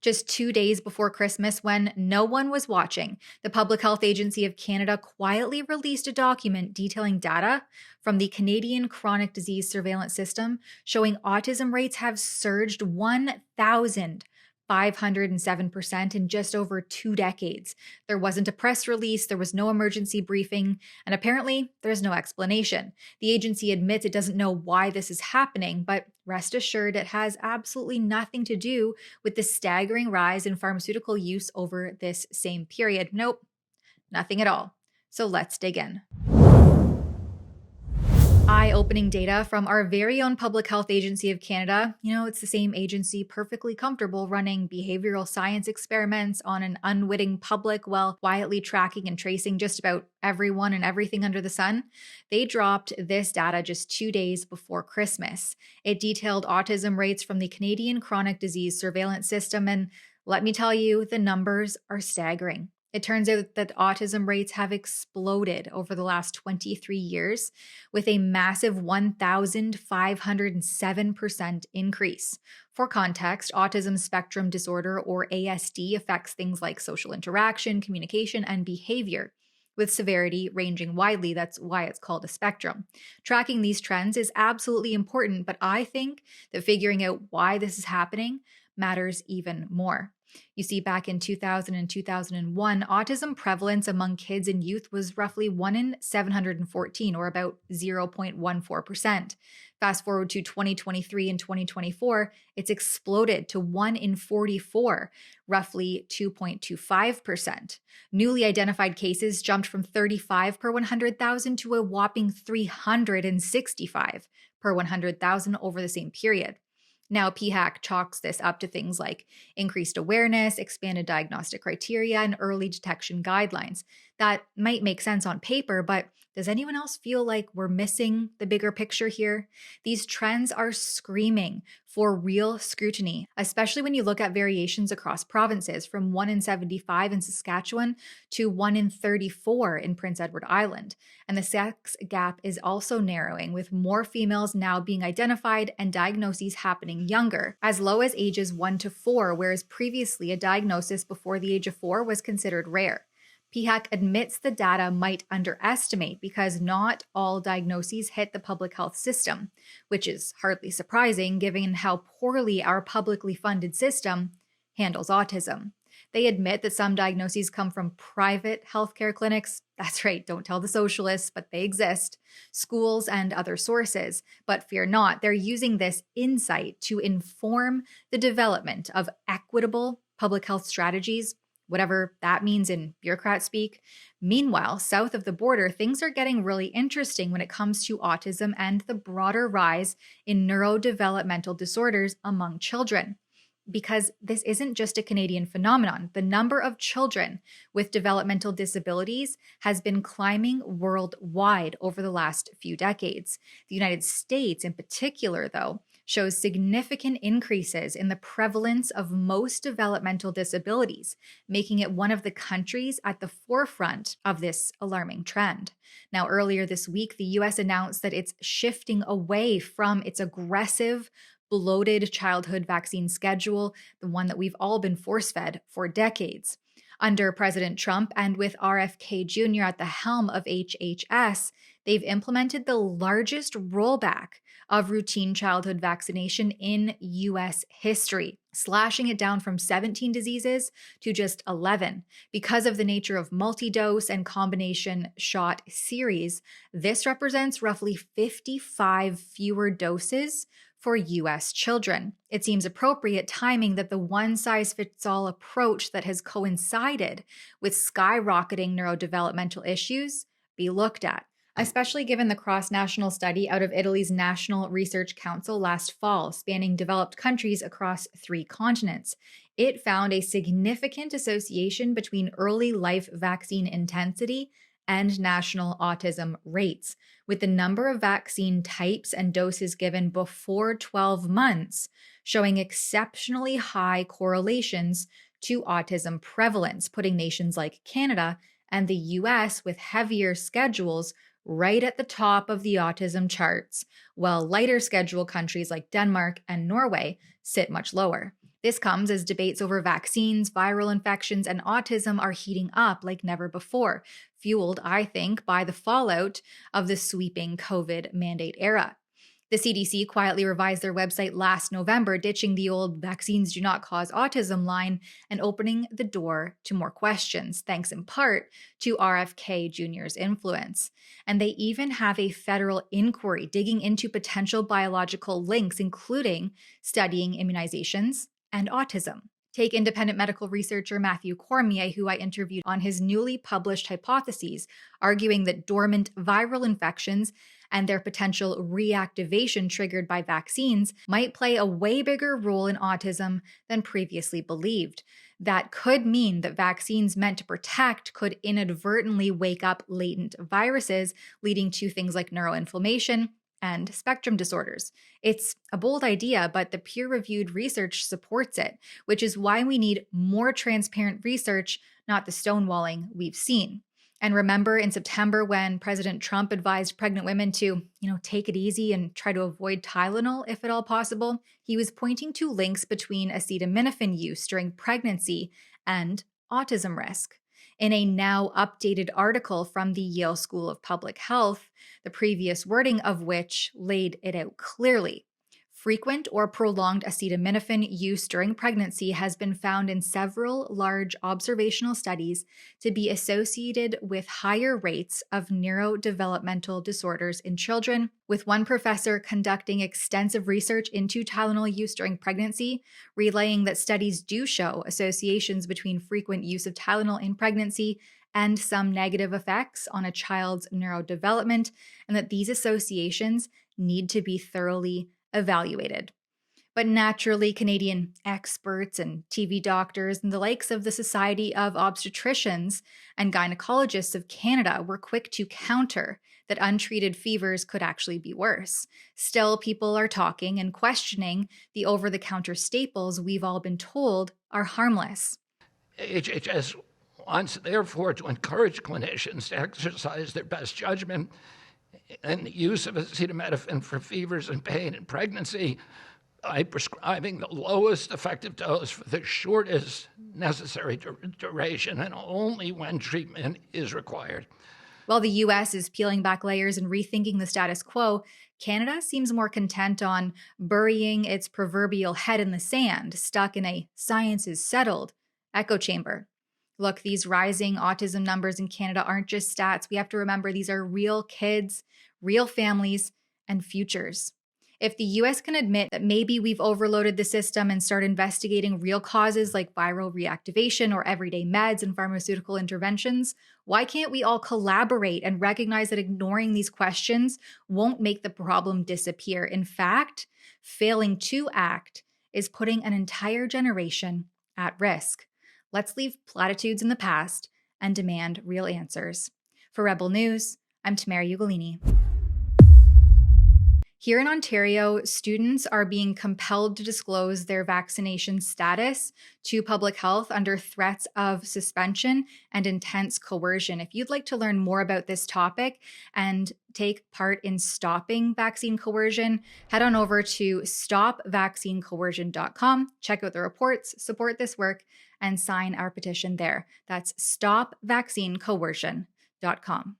Just 2 days before Christmas, when no one was watching, the Public Health Agency of Canada quietly released a document detailing data from the Canadian Chronic Disease Surveillance System showing autism rates have surged 1,507% in just over 2 decades. There wasn't a press release, there was no emergency briefing, and apparently there's no explanation. The agency admits it doesn't know why this is happening, but rest assured it has absolutely nothing to do with the staggering rise in pharmaceutical use over this same period. Nope, nothing at all. So let's dig in. Eye-opening data from our very own Public Health Agency of Canada. It's the same agency perfectly comfortable running behavioral science experiments on an unwitting public while quietly tracking and tracing just about everyone and everything under the sun. They dropped this data just 2 days before Christmas. It detailed autism rates from the Canadian Chronic Disease Surveillance System, and let me tell you, the numbers are staggering. It turns out that autism rates have exploded over the last 23 years with a massive 1,507% increase. For context, autism spectrum disorder, or ASD, affects things like social interaction, communication, and behavior, with severity ranging widely. That's why it's called a spectrum. Tracking these trends is absolutely important, but I think that figuring out why this is happening matters even more. You see, back in 2000 and 2001, autism prevalence among kids and youth was roughly 1 in 714, or about 0.14%. Fast forward to 2023 and 2024, it's exploded to 1 in 44, roughly 2.25%. Newly identified cases jumped from 35 per 100,000 to a whopping 365 per 100,000 over the same period. Now, PHAC chalks this up to things like increased awareness, expanded diagnostic criteria, and early detection guidelines. That might make sense on paper, but does anyone else feel like we're missing the bigger picture here? These trends are screaming for real scrutiny, especially when you look at variations across provinces, from 1 in 75 in Saskatchewan to 1 in 34 in Prince Edward Island. And the sex gap is also narrowing, with more females now being identified and diagnoses happening younger, as low as ages 1 to 4, whereas previously a diagnosis before the age of 4 was considered rare. PHAC admits the data might underestimate because not all diagnoses hit the public health system, which is hardly surprising given how poorly our publicly funded system handles autism. They admit that some diagnoses come from private healthcare clinics. That's right, don't tell the socialists, but they exist, schools, and other sources. But fear not, they're using this insight to inform the development of equitable public health strategies, whatever that means in bureaucrat speak. Meanwhile, south of the border, things are getting really interesting when it comes to autism and the broader rise in neurodevelopmental disorders among children. Because this isn't just a Canadian phenomenon. The number of children with developmental disabilities has been climbing worldwide over the last few decades. The United States, in particular, though, shows significant increases in the prevalence of most developmental disabilities, making it one of the countries at the forefront of this alarming trend. Now, earlier this week, the US announced that it's shifting away from its aggressive, bloated childhood vaccine schedule, the one that we've all been force-fed for decades. Under President Trump, and with RFK Jr. at the helm of HHS, they've implemented the largest rollback of routine childhood vaccination in U.S. history, slashing it down from 17 diseases to just 11. Because of the nature of multi-dose and combination shot series, this represents roughly 55 fewer doses for U.S. children. It seems appropriate timing that the one-size-fits-all approach that has coincided with skyrocketing neurodevelopmental issues be looked at, especially given the cross-national study out of Italy's National Research Council last fall, spanning developed countries across 3 continents. It found a significant association between early life vaccine intensity and national autism rates, with the number of vaccine types and doses given before 12 months showing exceptionally high correlations to autism prevalence, putting nations like Canada and the US with heavier schedules right at the top of the autism charts, while lighter schedule countries like Denmark and Norway sit much lower. This comes as debates over vaccines, viral infections, and autism are heating up like never before, fueled, I think, by the fallout of the sweeping COVID mandate era. The CDC quietly revised their website last November, ditching the old vaccines do not cause autism line and opening the door to more questions, thanks in part to RFK Jr.'s influence. And they even have a federal inquiry digging into potential biological links, including studying immunizations and autism. Take independent medical researcher Matthew Cormier, who I interviewed on his newly published hypotheses, arguing that dormant viral infections and their potential reactivation triggered by vaccines might play a way bigger role in autism than previously believed. That could mean that vaccines meant to protect could inadvertently wake up latent viruses, leading to things like neuroinflammation and spectrum disorders. It's a bold idea, but the peer-reviewed research supports it, which is why we need more transparent research, not the stonewalling we've seen. And remember in September when President Trump advised pregnant women to, take it easy and try to avoid Tylenol if at all possible? He was pointing to links between acetaminophen use during pregnancy and autism risk. In a now updated article from the Yale School of Public Health, the previous wording of which laid it out clearly. Frequent or prolonged acetaminophen use during pregnancy has been found in several large observational studies to be associated with higher rates of neurodevelopmental disorders in children, with one professor conducting extensive research into Tylenol use during pregnancy, relaying that studies do show associations between frequent use of Tylenol in pregnancy and some negative effects on a child's neurodevelopment, and that these associations need to be thoroughly evaluated. But naturally, Canadian experts and TV doctors and the likes of the Society of Obstetricians and Gynecologists of Canada were quick to counter that untreated fevers could actually be worse. Still, people are talking and questioning the over-the-counter staples we've all been told are harmless. HHS wants, therefore, to encourage clinicians to exercise their best judgment in the use of acetaminophen for fevers and pain in pregnancy by prescribing the lowest effective dose for the shortest necessary duration and only when treatment is required. While the US is peeling back layers and rethinking the status quo, Canada seems more content on burying its proverbial head in the sand, stuck in a science is settled echo chamber. Look, these rising autism numbers in Canada aren't just stats. We have to remember these are real kids, real families, and futures. If the US can admit that maybe we've overloaded the system and start investigating real causes like viral reactivation or everyday meds and pharmaceutical interventions, why can't we all collaborate and recognize that ignoring these questions won't make the problem disappear? In fact, failing to act is putting an entire generation at risk. Let's leave platitudes in the past and demand real answers. For Rebel News, I'm Tamara Ugolini. Here in Ontario, students are being compelled to disclose their vaccination status to public health under threats of suspension and intense coercion. If you'd like to learn more about this topic and take part in stopping vaccine coercion, head on over to stopvaccinecoercion.com, check out the reports, support this work, and sign our petition there. That's stopvaccinecoercion.com.